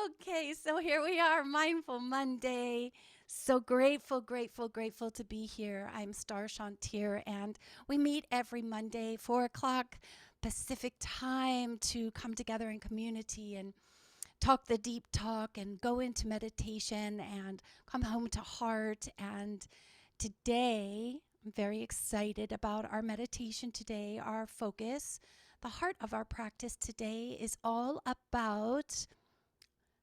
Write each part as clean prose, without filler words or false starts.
Okay, so here we are, Mindful Monday. So grateful, grateful, grateful to be here. I'm Star Shantir, and we meet every Monday, 4 o'clock Pacific time, to come together in community and talk the deep talk and go into meditation and come home to heart. And today, I'm very excited about our meditation today. Our focus, the heart of our practice today, is all about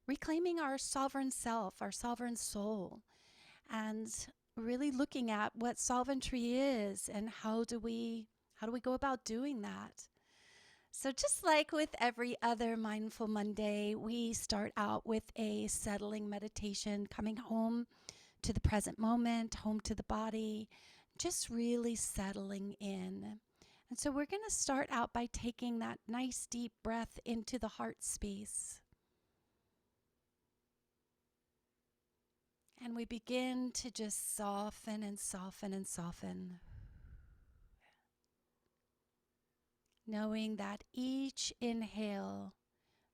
reclaiming our sovereign self, our sovereign soul, and really looking at what sovereignty is and how do we go about doing that. So just like with every other Mindful Monday, we start out with a settling meditation, coming home to the present moment, home to the body, just really settling in. And so we're going to start out by taking that nice deep breath into the heart space. And we begin to just soften and soften and soften, knowing that each inhale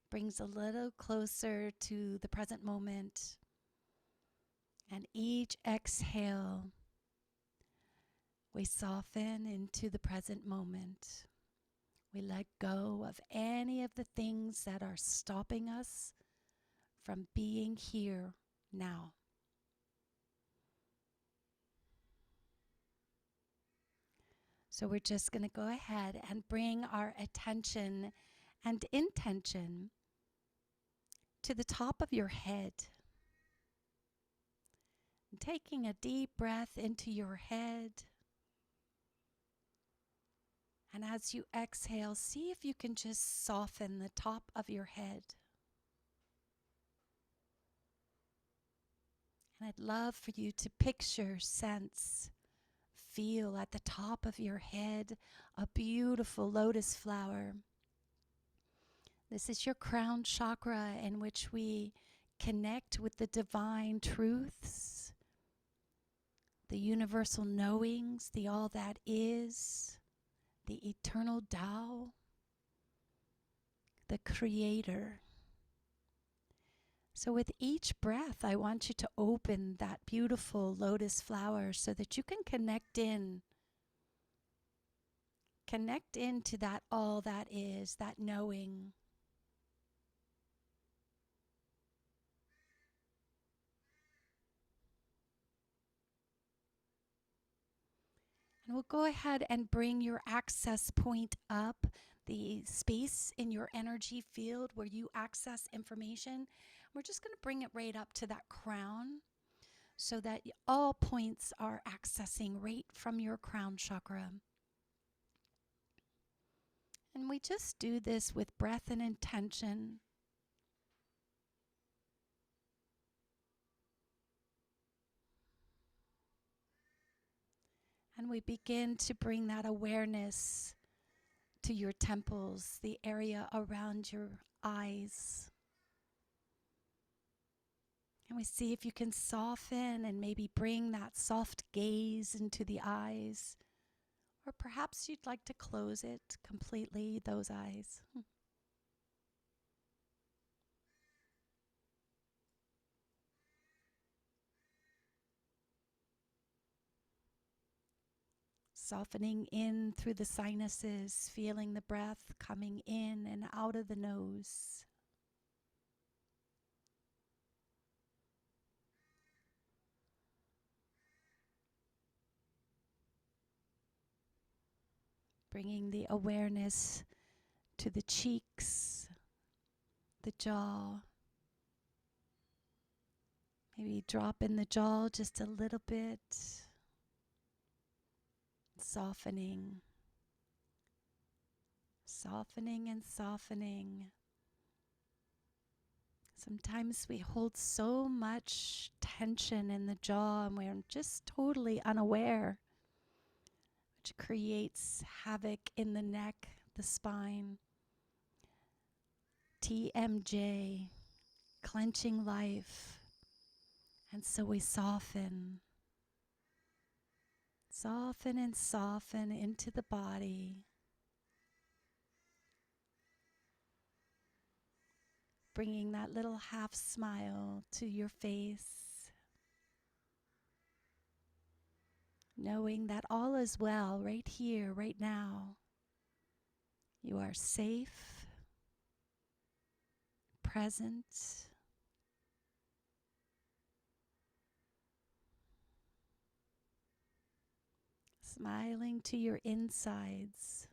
brings a little closer to the present moment, and each exhale, we soften into the present moment. We let go of any of the things that are stopping us from being here now. So we're just going to go ahead and bring our attention and intention to the top of your head. And taking a deep breath into your head. And as you exhale, see if you can just soften the top of your head. And I'd love for you to picture, sense, feel at the top of your head a beautiful lotus flower. This is your crown chakra, in which we connect with the divine truths, the universal knowings, the all that is, the eternal Tao, the Creator. So with each breath, I want you to open that beautiful lotus flower so that you can connect into that all that is, that knowing. And we'll go ahead and bring your access point up, the space in your energy field where you access information. We're just going to bring it right up to that crown so that all points are accessing right from your crown chakra. And we just do this with breath and intention. And we begin to bring that awareness to your temples, the area around your eyes. And we see if you can soften and maybe bring that soft gaze into the eyes. Or perhaps you'd like to close it completely, those eyes. Softening in through the sinuses, feeling the breath coming in and out of the nose. Bringing the awareness to the cheeks, the jaw. Maybe drop in the jaw just a little bit. Softening. Softening and softening. Sometimes we hold so much tension in the jaw and we're just totally unaware, which creates havoc in the neck, the spine. TMJ, clenching life. And so we soften. Soften and soften into the body. bringing that little half smile to your face, knowing that all is well right here, right now. You are safe, present, smiling to your insides.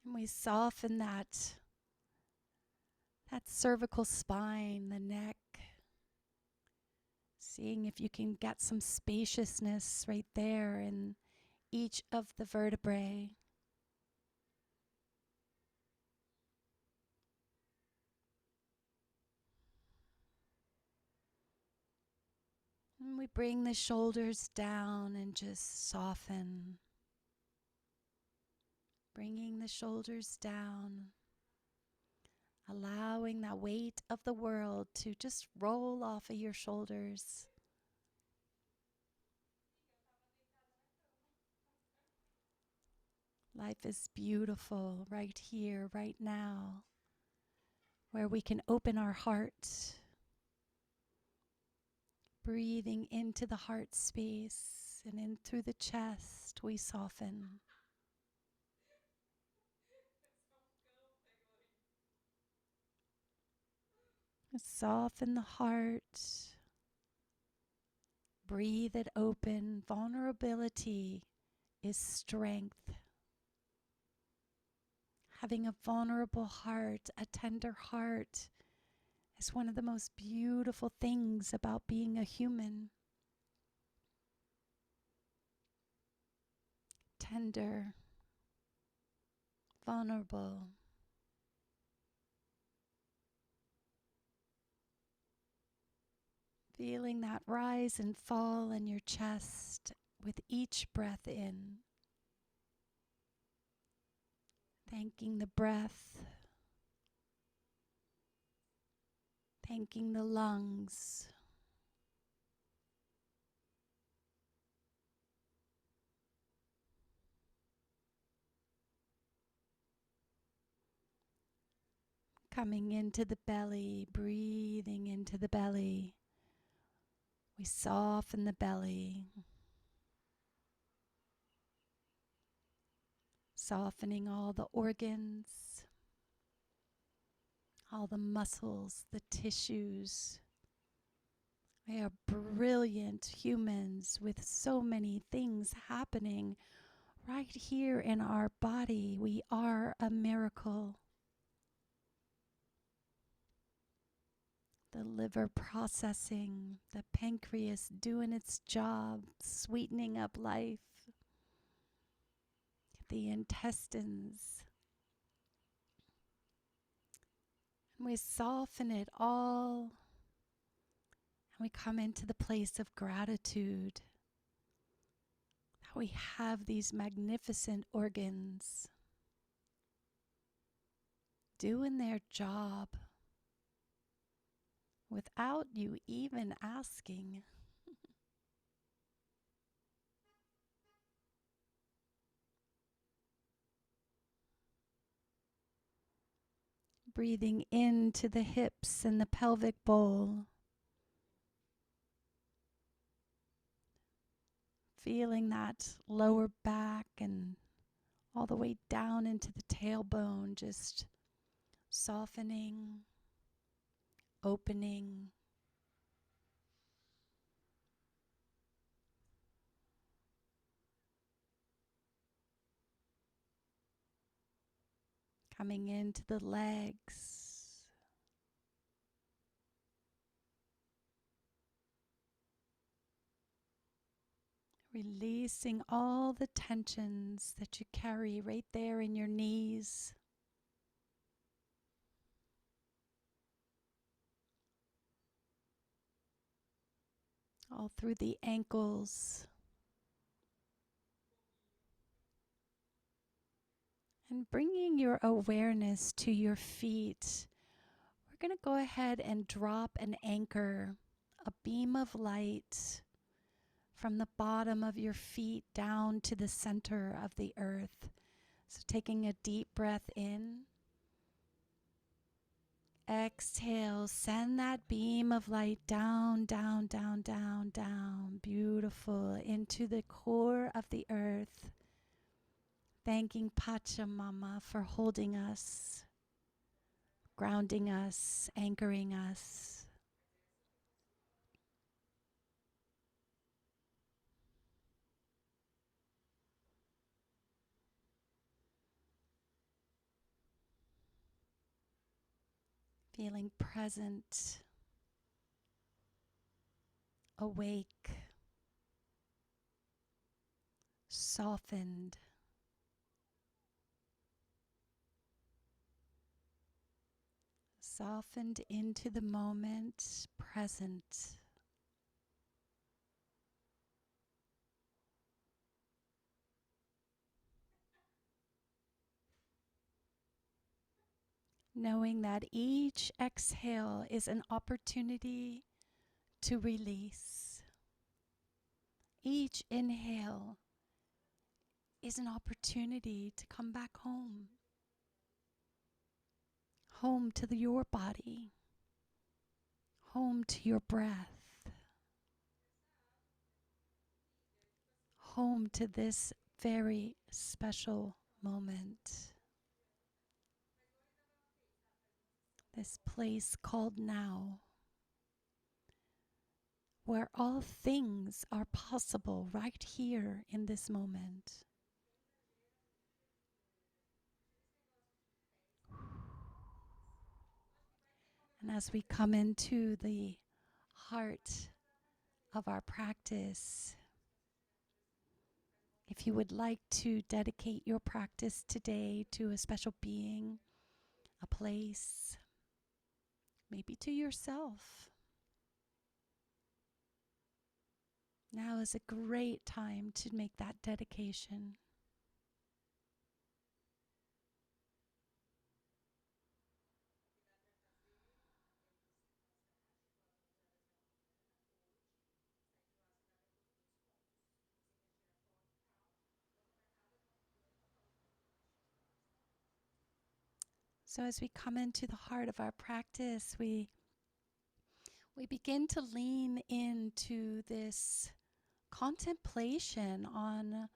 And we soften that cervical spine, the neck, seeing if you can get some spaciousness right there in each of the vertebrae. And we bring the shoulders down and just soften. Bringing the shoulders down, allowing that weight of the world to just roll off of your shoulders. Life is beautiful right here, right now, where we can open our heart, breathing into the heart space and in through the chest, we soften. Soften the heart. Breathe it open. Vulnerability is strength. Having a vulnerable heart, a tender heart, is one of the most beautiful things about being a human. Tender, vulnerable. Feeling that rise and fall in your chest with each breath in. Thanking the breath. Thanking the lungs. Coming into the belly, breathing into the belly. We soften the belly. Softening all the organs, all the muscles, the tissues. We are brilliant humans with so many things happening right here in our body. We are a miracle. The liver processing, the pancreas doing its job, sweetening up life, the intestines. And we soften it all, and we come into the place of gratitude that we have these magnificent organs doing their job without you even asking. Breathing into the hips and the pelvic bowl. Feeling that lower back and all the way down into the tailbone, just softening, opening. Coming into the legs. Releasing all the tensions that you carry right there in your knees. All through the ankles. And bringing your awareness to your feet, we're going to go ahead and drop an anchor, a beam of light from the bottom of your feet down to the center of the earth, So taking a deep breath in. Exhale, send that beam of light down, down, down, down, down. Beautiful. Into the core of the earth. Thanking Pachamama for holding us, grounding us, anchoring us. Feeling present, awake, softened. Softened into the moment, present. Knowing that each exhale is an opportunity to release. Each inhale is an opportunity to come back home. Home to your body. Home to your breath. Home to this very special moment. This place called now, where all things are possible right here in this moment. And as we come into the heart of our practice, if you would like to dedicate your practice today to a special being, a place, maybe to yourself, now is a great time to make that dedication. So as we come into the heart of our practice, we begin to lean into this contemplation on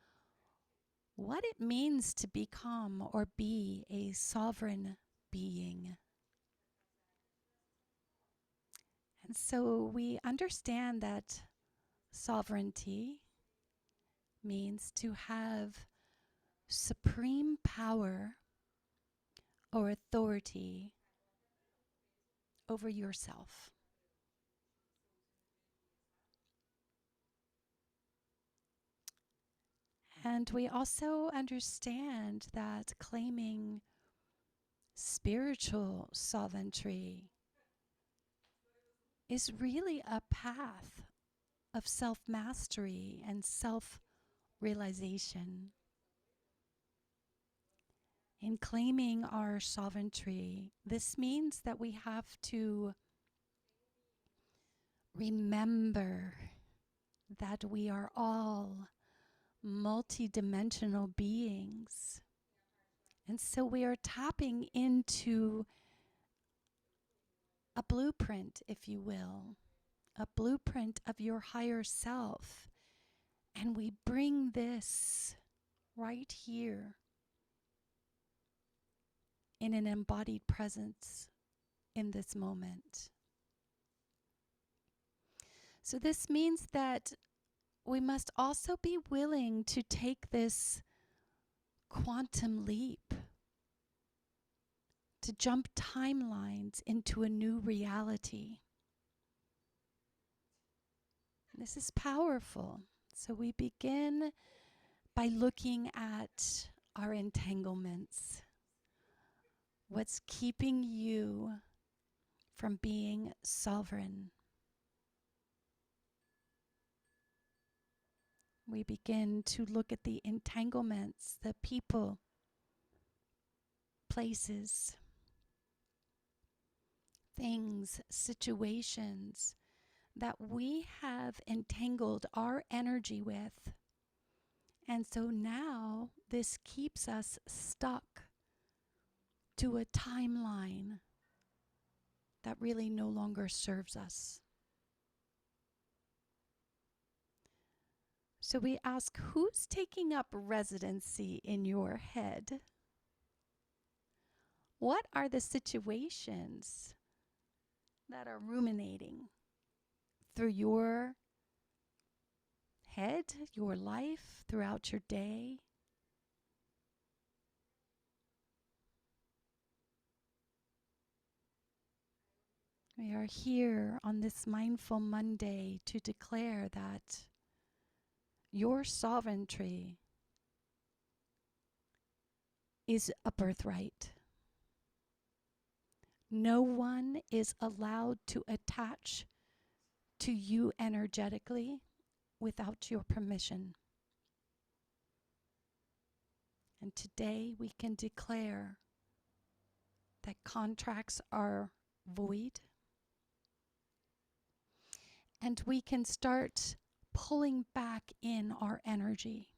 what it means to become or be a sovereign being. And so we understand that sovereignty means to have supreme power or authority over yourself. And we also understand that claiming spiritual sovereignty is really a path of self-mastery and self-realization. In claiming our sovereignty, this means that we have to remember that we are all multidimensional beings. And so we are tapping into a blueprint, if you will, a blueprint of your higher self. And we bring this right here in an embodied presence in this moment. So this means that we must also be willing to take this quantum leap, to jump timelines into a new reality. This is powerful. So we begin by looking at our entanglements. What's keeping you from being sovereign? We begin to look at the entanglements, the people, places, things, situations that we have entangled our energy with And so now this keeps us stuck to a timeline that really no longer serves us. So we ask, who's taking up residency in your head? What are the situations that are ruminating through your head, your life, throughout your day? We are here on this Mindful Monday to declare that your sovereignty is a birthright. No one is allowed to attach to you energetically without your permission. And today we can declare that contracts are void, and we can start pulling back in our energy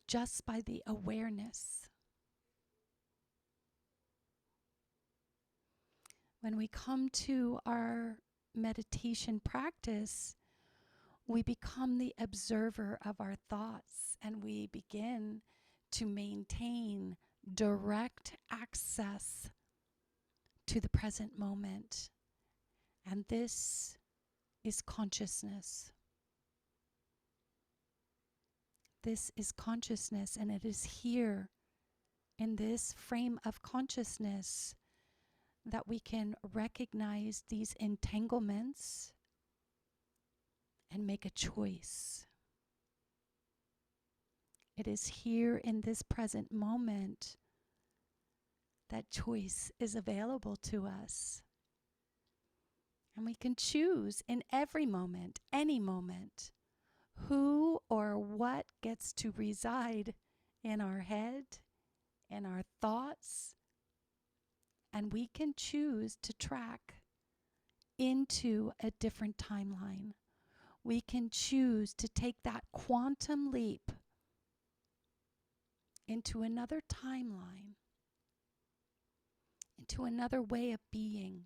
just by the awareness. When we come to our meditation practice, we become the observer of our thoughts, and we begin to maintain direct access to the present moment. And this is consciousness. This is consciousness, and it is here in this frame of consciousness that we can recognize these entanglements and make a choice. It is here in this present moment that choice is available to us. And we can choose in every moment, any moment, who or what gets to reside in our head, in our thoughts, and we can choose to track into a different timeline. We can choose to take that quantum leap into another timeline, into another way of being.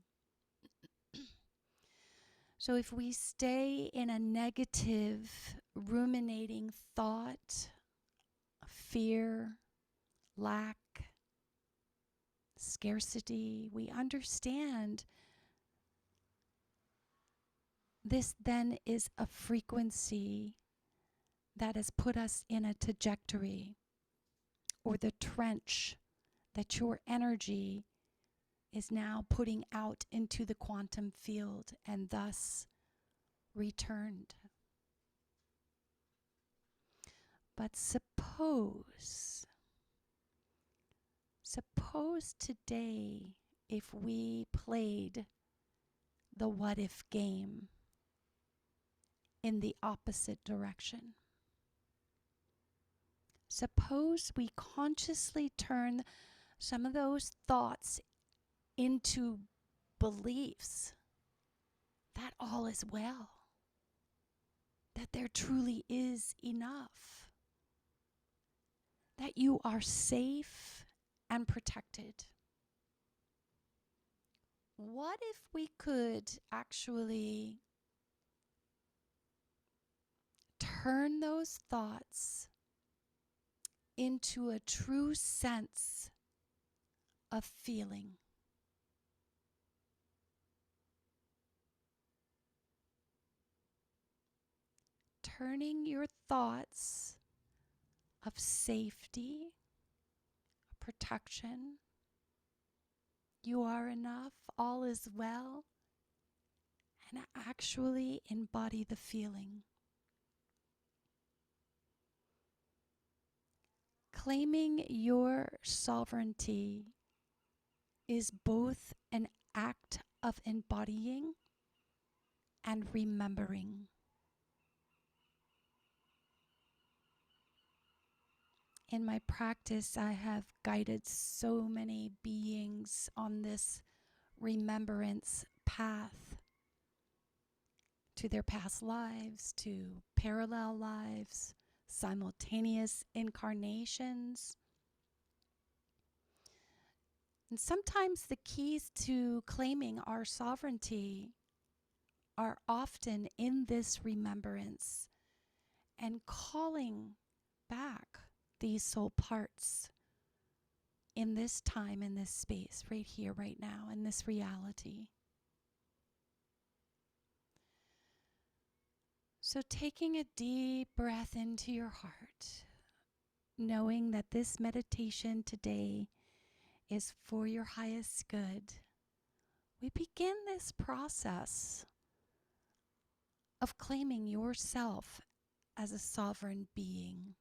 So if we stay in a negative, ruminating thought, fear, lack, scarcity, we understand this then is a frequency that has put us in a trajectory or the trench that your energy is now putting out into the quantum field and thus returned. But suppose today if we played the what if game in the opposite direction. Suppose we consciously turn some of those thoughts into beliefs that all is well, that there truly is enough, that you are safe and protected. What if we could actually turn those thoughts into a true sense of feeling? Turning your thoughts of safety, protection, you are enough, all is well, and actually embody the feeling. Claiming your sovereignty is both an act of embodying and remembering. In my practice, I have guided so many beings on this remembrance path to their past lives, to parallel lives, simultaneous incarnations. And sometimes the keys to claiming our sovereignty are often in this remembrance and calling back these soul parts in this time, in this space, right here, right now, in this reality. So taking a deep breath into your heart, knowing that this meditation today is for your highest good, we begin this process of claiming yourself as a sovereign being.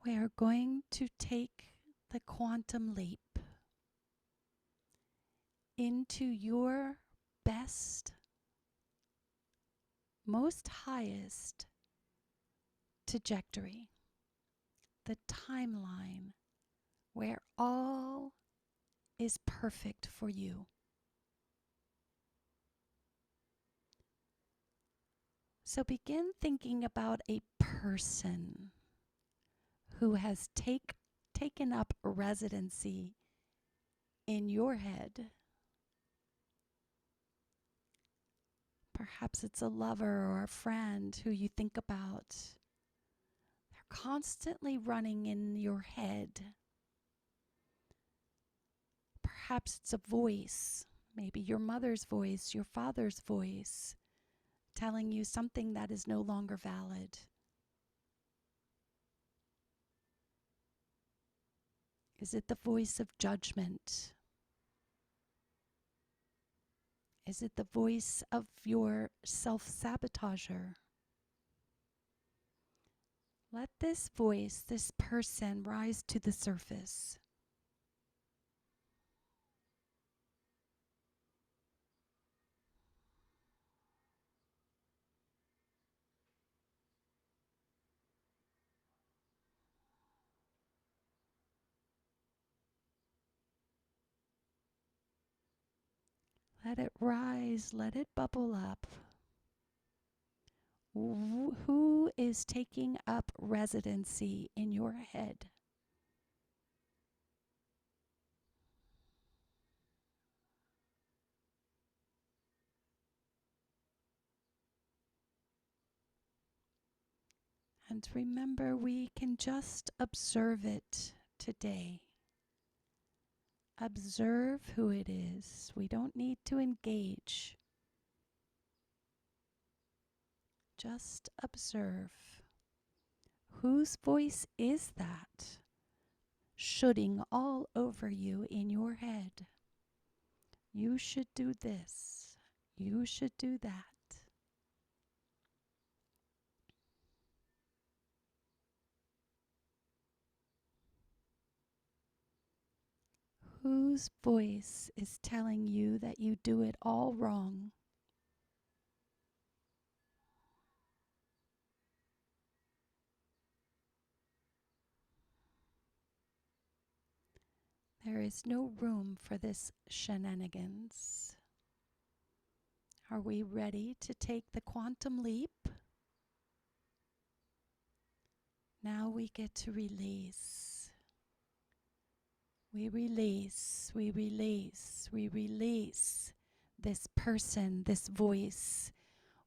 We are going to take the quantum leap into your best, most highest trajectory, the timeline where all is perfect for you. So begin thinking about a person who has taken up residency in your head. Perhaps it's a lover or a friend who you think about. They're constantly running in your head. Perhaps it's a voice, maybe your mother's voice, your father's voice, telling you something that is no longer valid. Is it the voice of judgment? Is it the voice of your self-sabotager? Let this voice, this person, rise to the surface. Let it rise, let it bubble up. Who is taking up residency in your head? And remember, we can just observe it today. Observe who it is. We don't need to engage. Just observe. Whose voice is that shooting all over you in your head? You should do this. You should do that. Whose voice is telling you that you do it all wrong? There is no room for this shenanigans. Are we ready to take the quantum leap? Now we get to release. We release, we release, we release this person, this voice.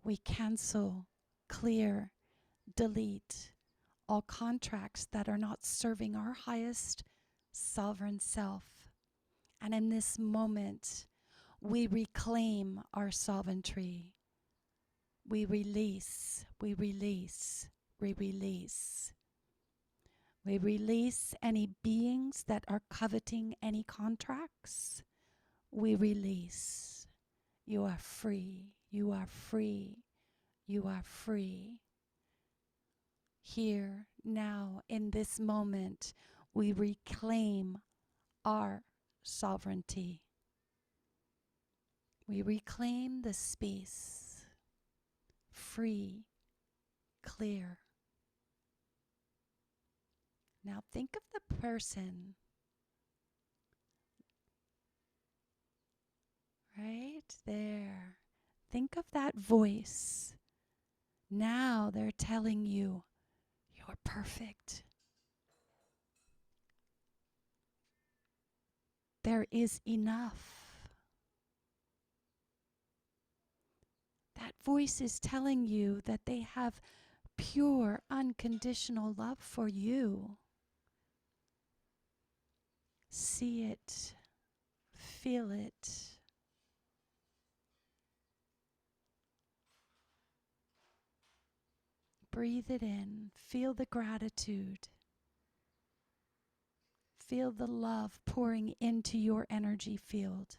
We cancel, clear, delete all contracts that are not serving our highest sovereign self. And in this moment, we reclaim our sovereignty. We release, we release, we release. We release any beings that are coveting any contracts. We release. You are free, you are free, you are free. Here, now, in this moment, we reclaim our sovereignty. We reclaim the space, free, clear. Now think of the person, right there. Think of that voice Now they're telling you, you're perfect. There is enough. That voice is telling you that they have pure, unconditional love for you. See it, feel it. Breathe it in. Feel the gratitude. Feel the love pouring into your energy field.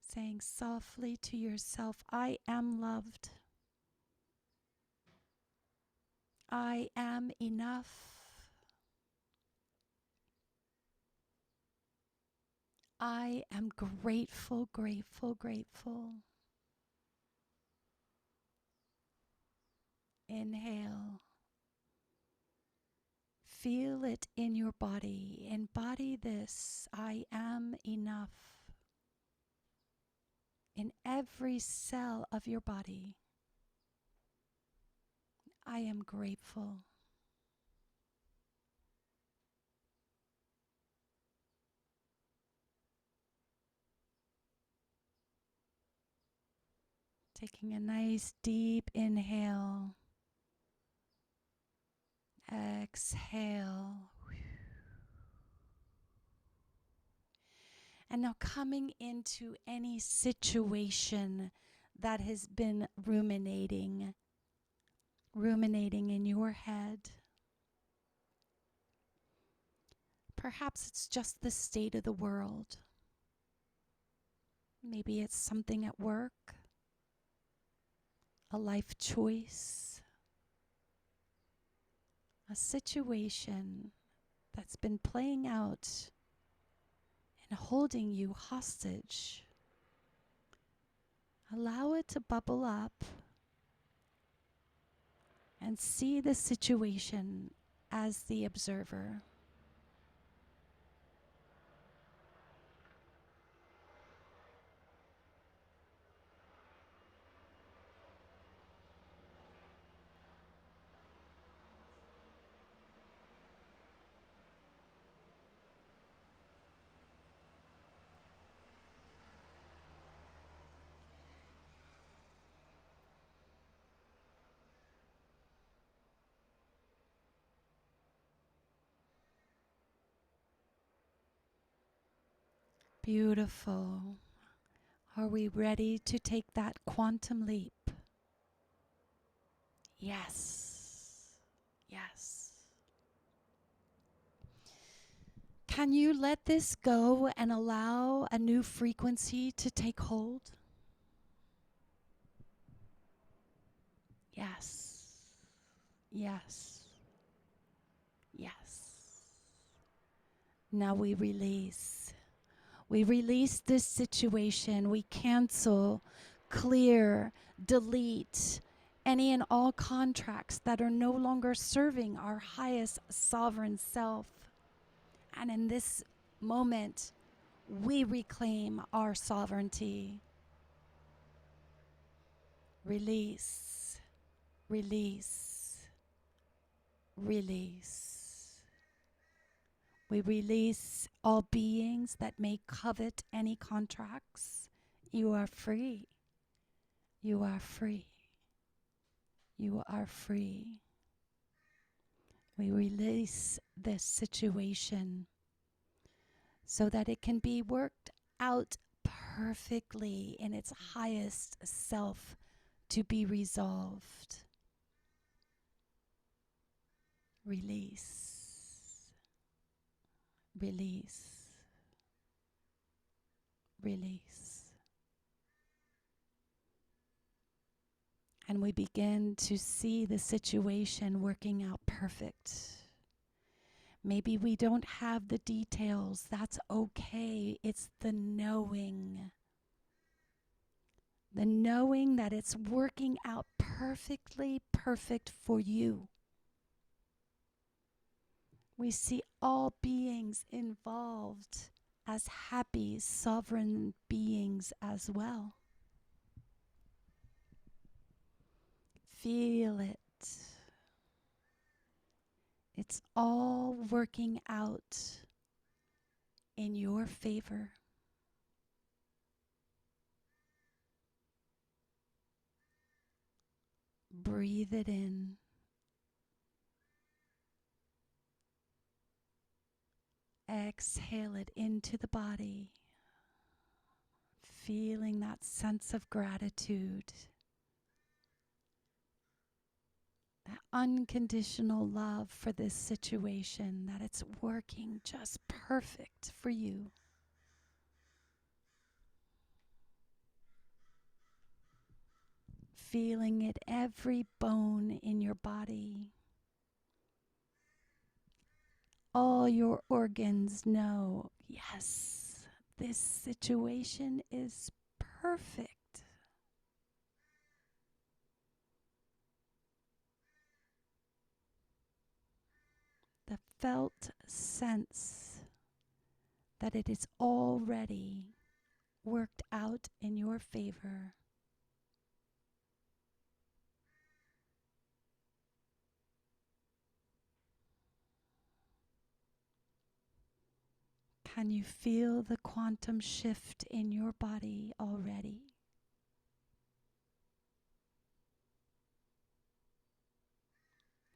Saying softly to yourself, I am loved. I am enough. I am grateful, grateful, grateful. Inhale. Feel it in your body. Embody this. I am enough. In every cell of your body. I am grateful. Taking a nice deep inhale. Exhale. And now coming into any situation that has been ruminating in your head. Perhaps it's just the state of the world. Maybe it's something at work, a life choice, a situation that's been playing out and holding you hostage. Allow it to bubble up and see the situation as the observer. Beautiful. Are we ready to take that quantum leap? Yes. Yes. Can you let this go and allow a new frequency to take hold? Yes. Yes. Yes. Now we release. We release this situation. We cancel, clear, delete any and all contracts that are no longer serving our highest sovereign self. And in this moment, we reclaim our sovereignty. Release, release, release. We release all beings that may covet any contracts. You are free. You are free. You are free. We release this situation so that it can be worked out perfectly in its highest self to be resolved. Release. Release. Release. And we begin to see the situation working out perfect. Maybe we don't have the details. That's okay. It's the knowing. The knowing that it's working out perfectly perfect for you. We see all beings involved as happy, sovereign beings as well. Feel it. It's all working out in your favor. Breathe it in. Exhale it into the body. Feeling that sense of gratitude. That unconditional love for this situation, that it's working just perfect for you. Feeling it every bone in your body. All your organs know, yes, this situation is perfect. The felt sense that it is already worked out in your favor. Can you feel the quantum shift in your body already?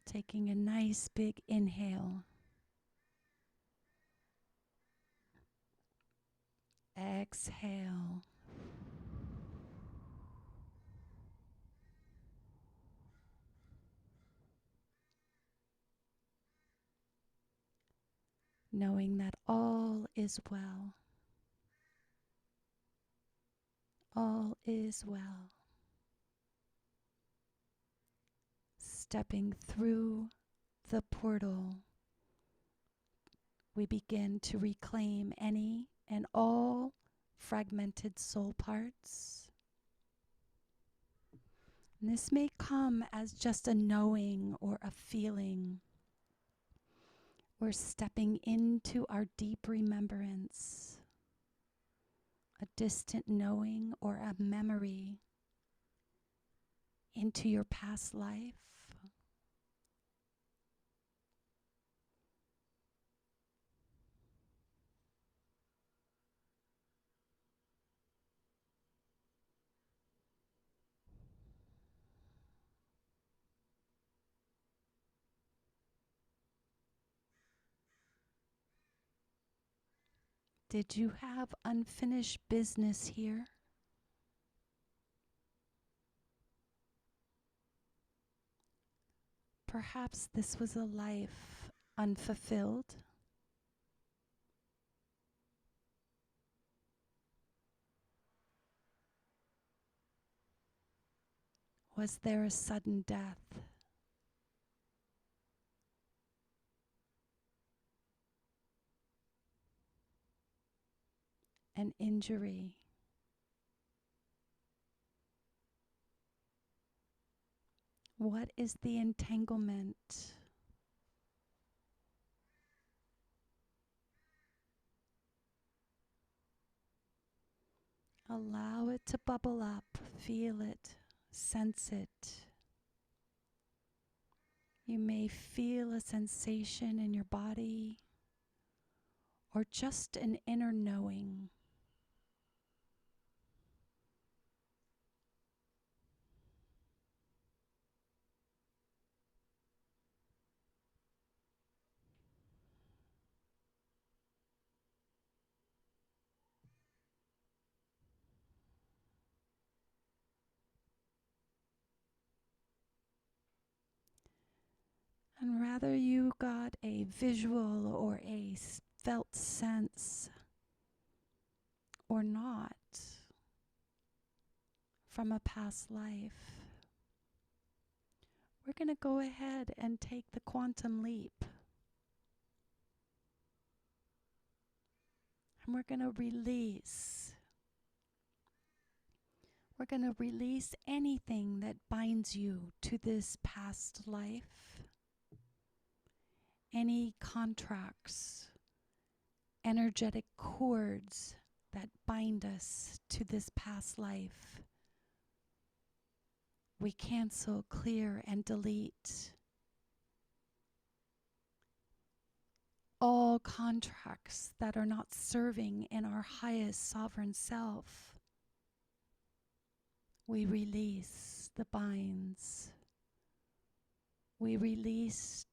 Taking a nice big inhale. Exhale. Knowing that all is well. All is well. Stepping through the portal, we begin to reclaim any and all fragmented soul parts. And this may come as just a knowing or a feeling. We're stepping into our deep remembrance, a distant knowing or a memory into your past life. Did you have unfinished business here? Perhaps this was a life unfulfilled. Was there a sudden death? An injury? What is the entanglement? Allow it to bubble up, feel it, sense it. You may feel a sensation in your body or just an inner knowing. And rather you got a visual or a felt sense or not from a past life, we're going to go ahead and take the quantum leap. And we're going to release. We're going to release anything that binds you to this past life. Any contracts, energetic cords that bind us to this past life. We cancel, clear, and delete all contracts that are not serving in our highest sovereign self. We release the binds. We release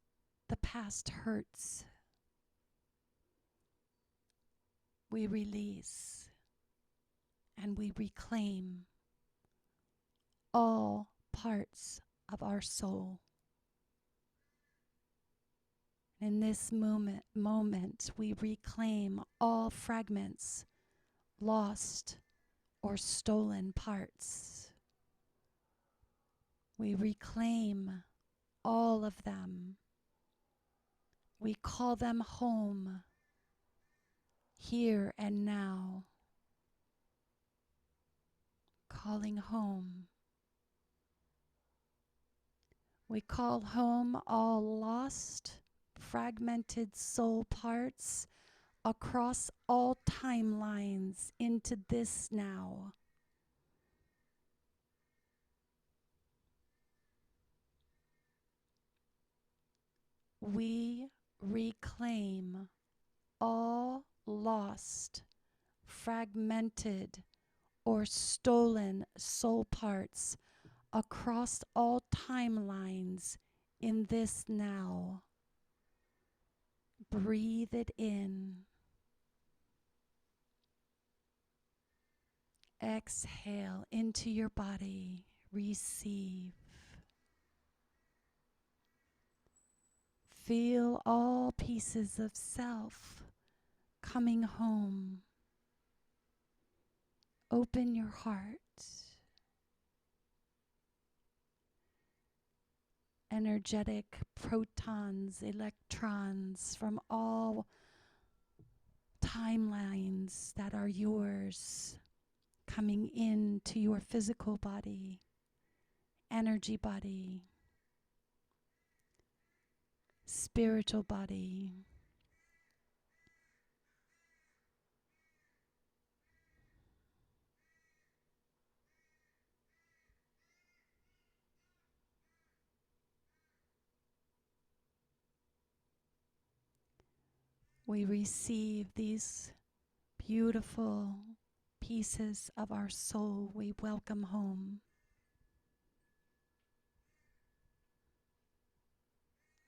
the past hurts. We release and we reclaim all parts of our soul. In this moment, we reclaim all fragments, lost or stolen parts. We reclaim all of them. We call them home, here and now. Calling home. We call home all lost, fragmented soul parts across all timelines into this now. We reclaim all lost, fragmented, or stolen soul parts across all timelines in this now. Breathe it in. Exhale into your body. Receive. Feel all pieces of self coming home. Open your heart. Energetic protons, electrons from all timelines that are yours coming into your physical body, energy body, spiritual body. We receive these beautiful pieces of our soul. We welcome home.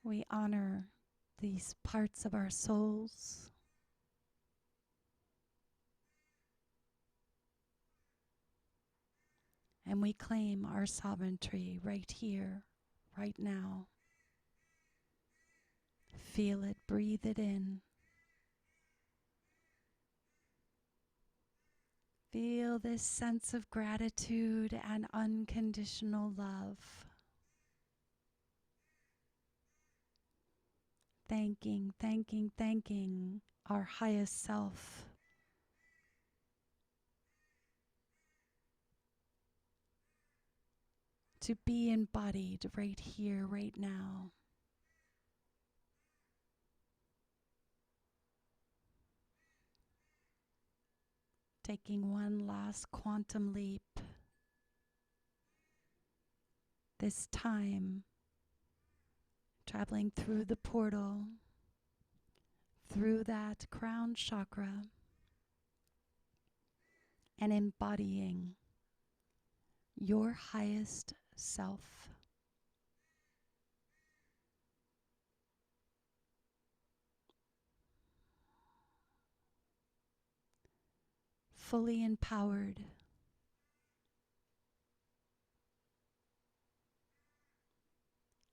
We honor these parts of our souls. And we claim our sovereignty right here, right now. Feel it, breathe it in. Feel this sense of gratitude and unconditional love. Thanking our highest self. To be embodied right here, right now. Taking one last quantum leap. This time, traveling through the portal, through that crown chakra, and embodying your highest self. Fully empowered.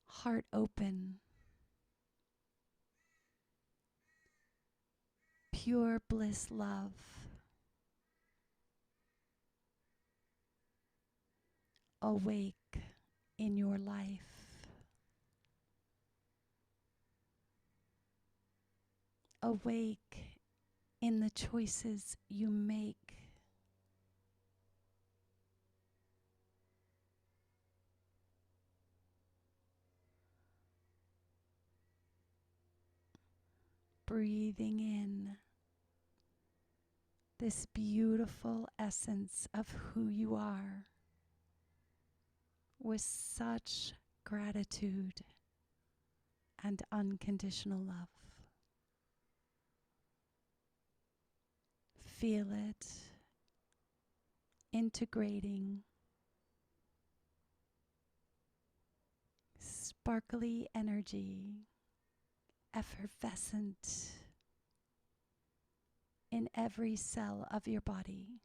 Heart open. Pure bliss love. Awake in your life. Awake in the choices you make. Breathing in this beautiful essence of who you are. with such gratitude and unconditional love. Feel it integrating sparkly energy, effervescent in every cell of your body.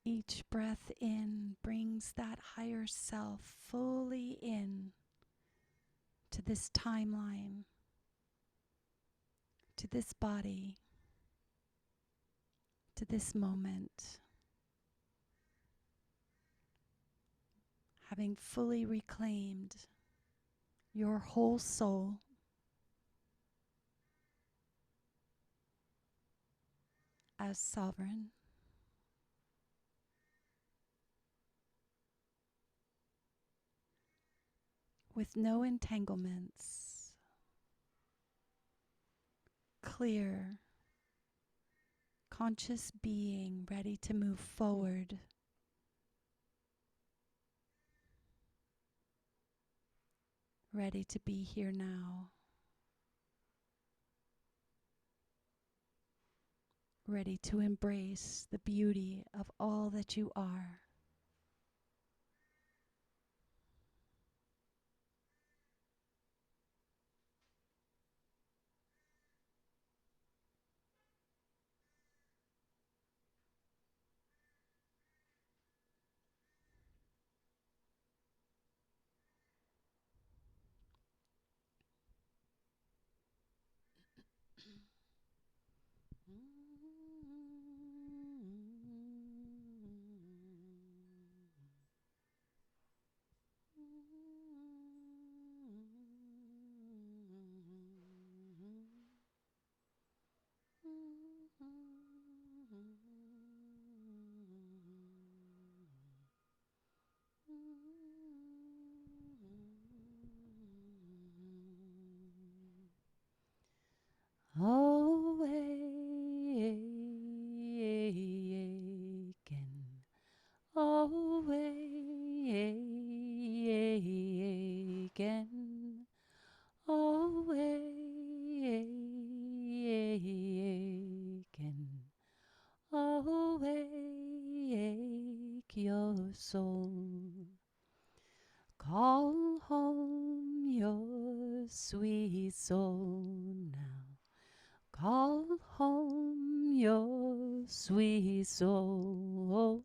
Each breath in brings that higher self fully in to this timeline, to this body, to this moment, having fully reclaimed your whole soul as sovereign. With no entanglements, clear, conscious being ready to move forward, ready to be here now, ready to embrace the beauty of all that you are. Awaken, awaken, awaken, awake your soul. Call home your sweet soul now. Call home your sweet soul.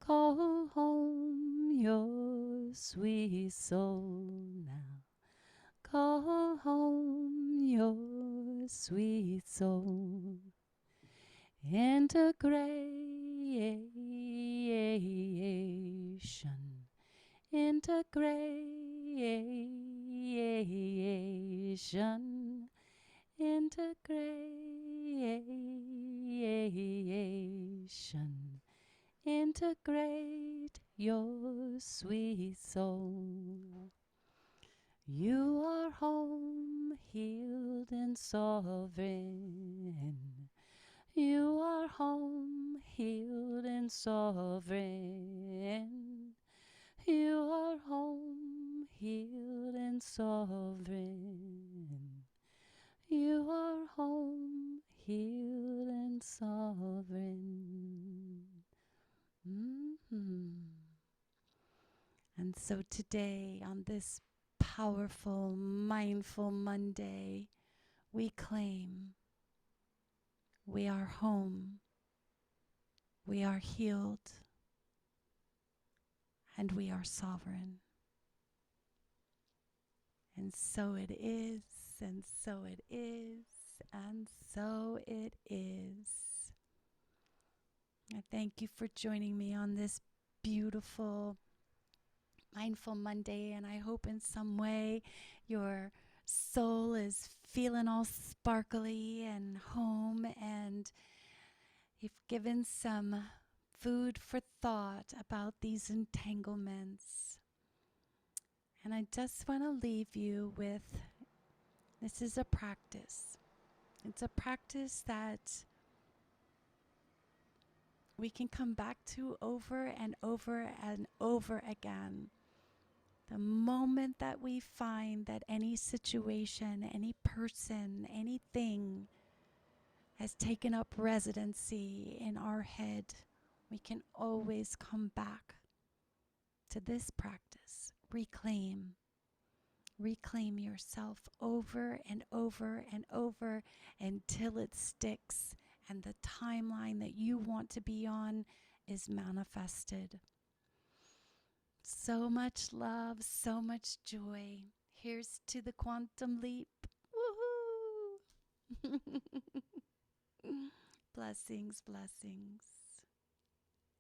Call home your sweet soul now. Call home your sweet soul. Integration. Integration. Integration. Integrate your sweet soul. You are home, healed and sovereign. You are home, healed and sovereign. You are home, healed and sovereign. You are home, healed and sovereign. And so today, on this powerful, mindful Monday, we claim we are home, we are healed, and we are sovereign. And so it is, and so it is, and so it is. I thank you for joining me on this beautiful Mindful Monday, and I hope in some way your soul is feeling all sparkly and home, and you've given some food for thought about these entanglements. And I just want to leave you with, this is a practice. It's a practice that we can come back to over and over and over again. The moment that we find that any situation, any person, anything has taken up residency in our head, we can always come back to this practice. Reclaim yourself over and over and over until it sticks and the timeline that you want to be on is manifested. So much love, so much joy. Here's to the quantum leap. Woohoo! Blessings, blessings.